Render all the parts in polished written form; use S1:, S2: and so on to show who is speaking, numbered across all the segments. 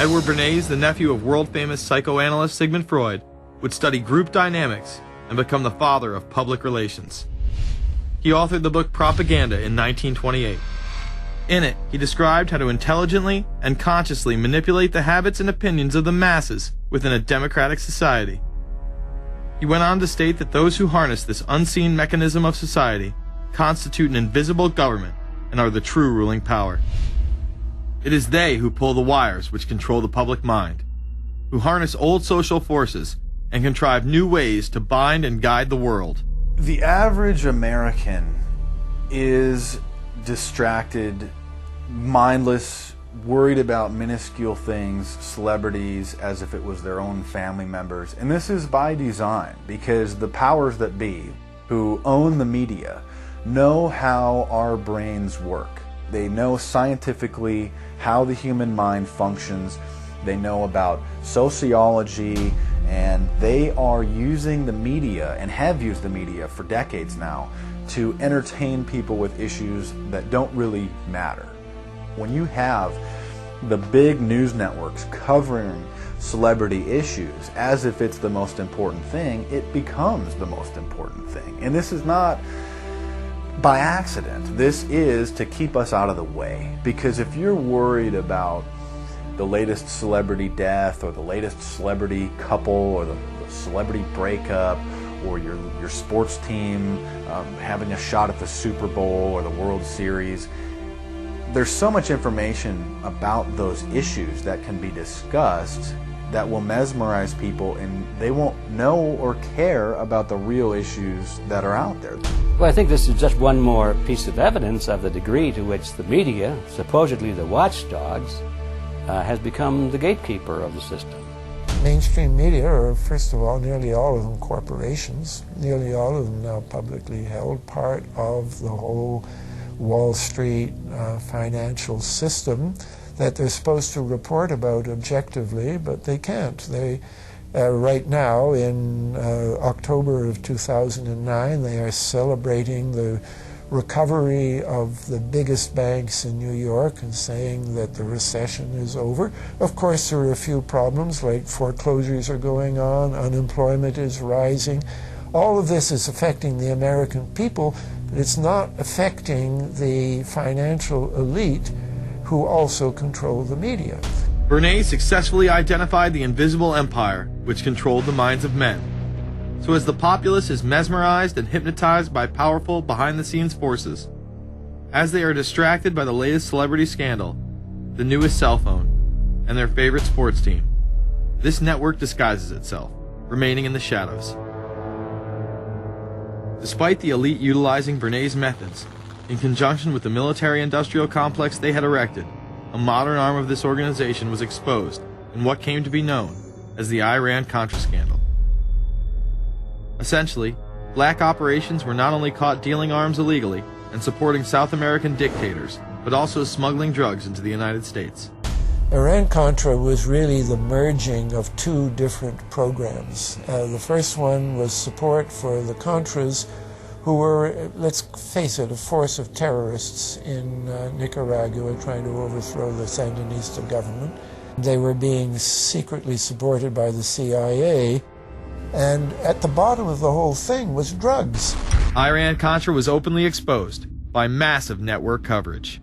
S1: Edward Bernays, the nephew of world-famous psychoanalyst Sigmund Freud, would study group dynamics and become the father of public relations. He authored the book Propaganda in 1928. In it, he described how to intelligently and consciously manipulate the habits and opinions of the masses within a democratic society. He went on to state that those who harness this unseen mechanism of society constitute an invisible government and are the true ruling power. It is they who pull the wires which control the public mind, who harness old social forces and contrive new ways to bind and guide the world.
S2: The average American is distracted, mindless, worried about minuscule things, celebrities, as if it was their own family members. And this is by design, because the powers that be, who own the media, know how our brains work. They know scientifically how the human mind functions. They know about sociology, and they are using the media, and have used the media for decades now, to entertain people with issues that don't really matter. When you have the big news networks covering celebrity issues as if it's the most important thing, it becomes the most important thing. And this is not by accident. This is to keep us out of the way. Because if you're worried about the latest celebrity death, or the latest celebrity couple, or the celebrity breakup, or your sports team having a shot at the Super Bowl or the World Series, there's so much information about those issues that can be discussed that will mesmerize people, and they won't know or care about the real issues that are out there.
S3: Well, I think this is just one more piece of evidence of the degree to which the media, supposedly the watchdogs, has become the gatekeeper of the system.
S4: Mainstream media are, first of all, nearly all of them corporations, nearly all of them now publicly held, part of the whole Wall Street financial system that they're supposed to report about objectively, but they can't. They, right now, in October of 2009, they are celebrating the recovery of the biggest banks in New York and saying that the recession is over. Of course, there are a few problems, like foreclosures are going on, unemployment is rising. All of this is affecting the American people, but it's not affecting the financial elite who also control the media.
S1: Bernays successfully identified the invisible empire which controlled the minds of men. So as the populace is mesmerized and hypnotized by powerful behind-the-scenes forces, as they are distracted by the latest celebrity scandal, the newest cell phone, and their favorite sports team, this network disguises itself, remaining in the shadows. Despite the elite utilizing Bernays' methods, in conjunction with the military-industrial complex they had erected, a modern arm of this organization was exposed in what came to be known as the Iran-Contra scandal. Essentially, black operations were not only caught dealing arms illegally and supporting South American dictators, but also smuggling drugs into the United States.
S4: Iran-Contra was really the merging of two different programs. The first one was support for the Contras, who were, let's face it, a force of terrorists in Nicaragua trying to overthrow the Sandinista government. They were being secretly supported by the CIA, and at the bottom of the whole thing was drugs.
S1: Iran-Contra was openly exposed by massive network coverage.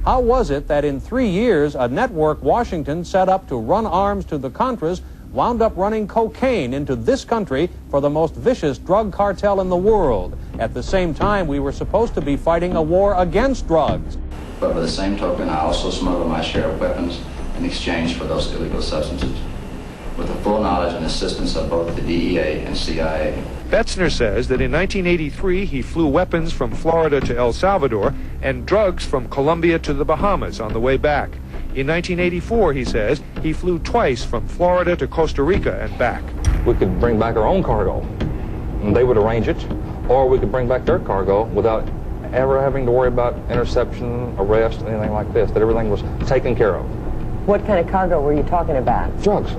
S5: How was it that in 3 years a network Washington set up to run arms to the Contras wound up running cocaine into this country for the most vicious drug cartel in the world? At the same time, we were supposed to be fighting a war against drugs.
S6: But by the same token, I also smuggle my share of weapons in exchange for those illegal substances, with the full knowledge and assistance of both the DEA and CIA.
S7: Betzner says that in 1983 he flew weapons from Florida to El Salvador and drugs from Colombia to the Bahamas on the way back. In 1984, he says, he flew twice from Florida to Costa Rica and back.
S8: We could bring back our own cargo, and they would arrange it, or we could bring back their cargo without ever having to worry about interception, arrest, anything like this, that everything was taken care of.
S9: What kind of cargo were you talking about?
S8: Drugs.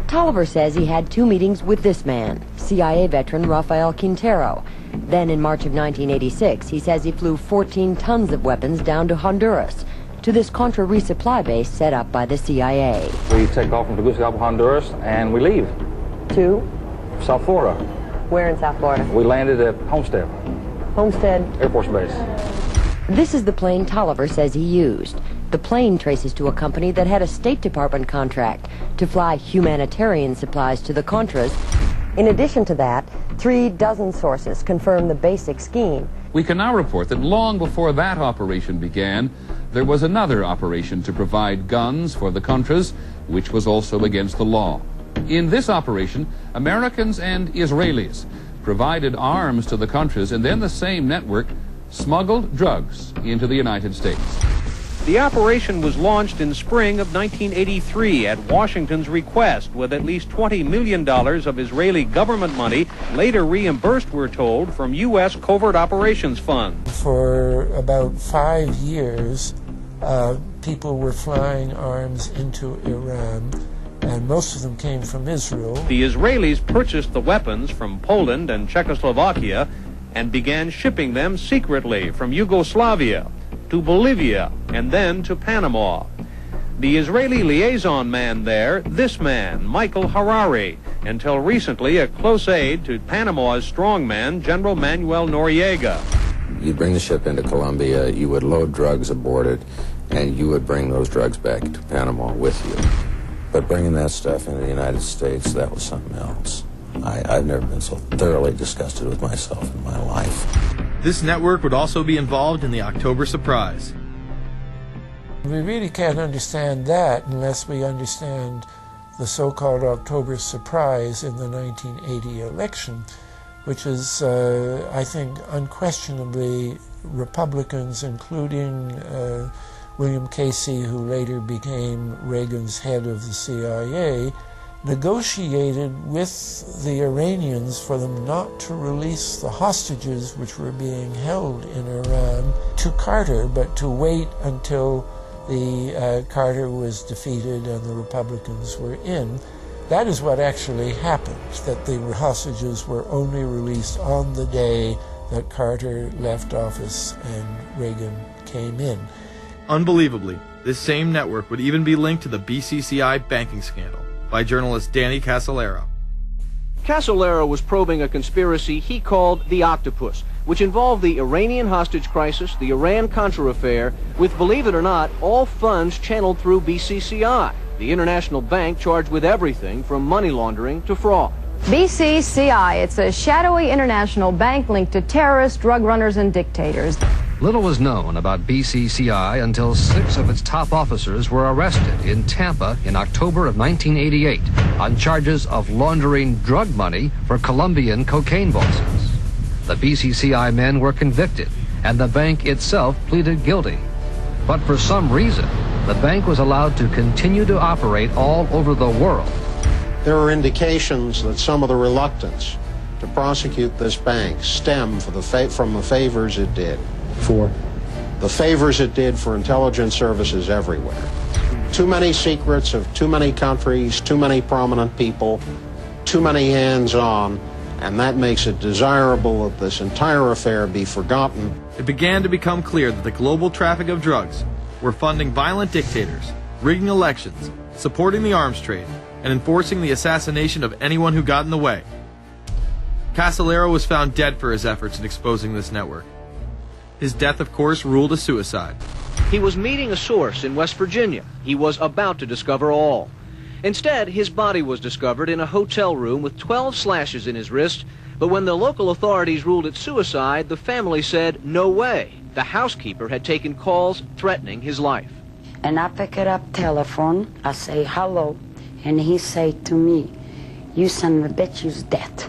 S9: Tolliver says he had 2 meetings with this man, CIA veteran Rafael Quintero. Then in March of 1986, he says he flew 14 tons of weapons down to Honduras. to this Contra resupply base set up by the CIA.
S8: We take off from Tegucigalpa, Honduras, and we leave.
S9: To?
S8: South Florida.
S9: Where in South Florida?
S8: We landed at Homestead Air Force Base.
S9: This is the plane Tolliver says he used. The plane traces to a company that had a State Department contract to fly humanitarian supplies to the Contras. In addition to that, 36 sources confirm the basic scheme.
S10: We can now report that long before that operation began, there was another operation to provide guns for the Contras, which was also against the law. In this operation, Americans and Israelis provided arms to the Contras, and then the same network smuggled drugs into the United States.
S5: The operation was launched in spring of 1983 at Washington's request, with at least $20 million of Israeli government money later reimbursed, we're told, from U.S. Covert Operations Fund.
S4: For about 5 years, people were flying arms into Iran, and most of them came from Israel.
S5: The Israelis purchased the weapons from Poland and Czechoslovakia and began shipping them secretly from Yugoslavia to Bolivia and then to Panama. The Israeli liaison man there, this man, Michael Harari, until recently a close aide to Panama's strongman, General Manuel Noriega.
S11: You'd bring the ship into Colombia, you would load drugs aboard it, and you would bring those drugs back to Panama with you. But bringing that stuff into the United States, that was something else. I've never been so thoroughly disgusted with myself in my life.
S1: This network would also be involved in the October surprise.
S4: We really can't understand that unless we understand the so-called October surprise in the 1980 election, which is, I think, unquestionably Republicans, including William Casey, who later became Reagan's head of the CIA, negotiated with the Iranians for them not to release the hostages which were being held in Iran to Carter, but to wait until the Carter was defeated and the Republicans were in. That is what actually happened, that the hostages were only released on the day that Carter left office and Reagan came in.
S1: Unbelievably, this same network would even be linked to the BCCI banking scandal by journalist Danny Casolaro.
S12: Casolaro was probing a conspiracy he called the Octopus, which involved the Iranian hostage crisis, the Iran-Contra affair, with, believe it or not, all funds channeled through BCCI, the international bank charged with everything from money laundering to fraud.
S13: BCCI, it's a shadowy international bank linked to terrorists, drug runners, and dictators.
S14: Little was known about BCCI until 6 of its top officers were arrested in Tampa in October of 1988 on charges of laundering drug money for Colombian cocaine bosses. The BCCI men were convicted, and the bank itself pleaded guilty. But for some reason, the bank was allowed to continue to operate all over the world.
S15: There are indications that some of the reluctance to prosecute this bank stem from the favors it did. For? The favors it did for intelligence services everywhere. Too many secrets of too many countries, too many prominent people, too many hands-on, and that makes it desirable that this entire affair be forgotten.
S1: It began to become clear that the global traffic of drugs were funding violent dictators, rigging elections, supporting the arms trade, and enforcing the assassination of anyone who got in the way. Casolaro was found dead for his efforts in exposing this network. His death, of course, ruled a suicide.
S12: He was meeting a source in West Virginia. He was about to discover all. Instead, his body was discovered in a hotel room with 12 slashes in his wrist, but when the local authorities ruled it suicide, the family said, no way. The housekeeper had taken calls threatening his life.
S16: And I pick it up telephone, I say hello, and he say to me, you son of a bitch, you's dead.